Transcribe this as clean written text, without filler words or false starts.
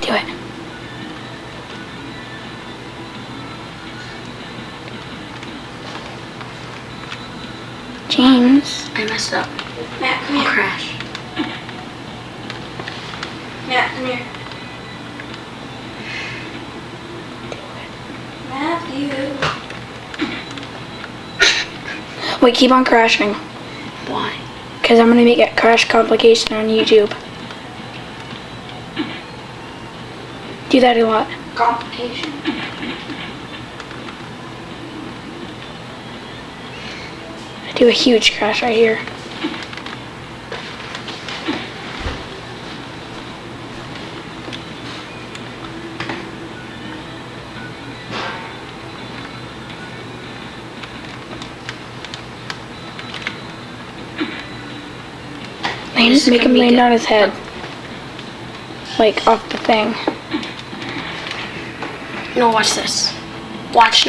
Do it. James. I messed up. Matt, come here. Crash. Matt, come here. Matthew. Wait, keep on crashing. Why? Because I'm going to make a crash complication on YouTube. Do that a lot. Complication. I do a huge crash right here. Make him land on his head. Like off the thing. No, watch this. Watch now.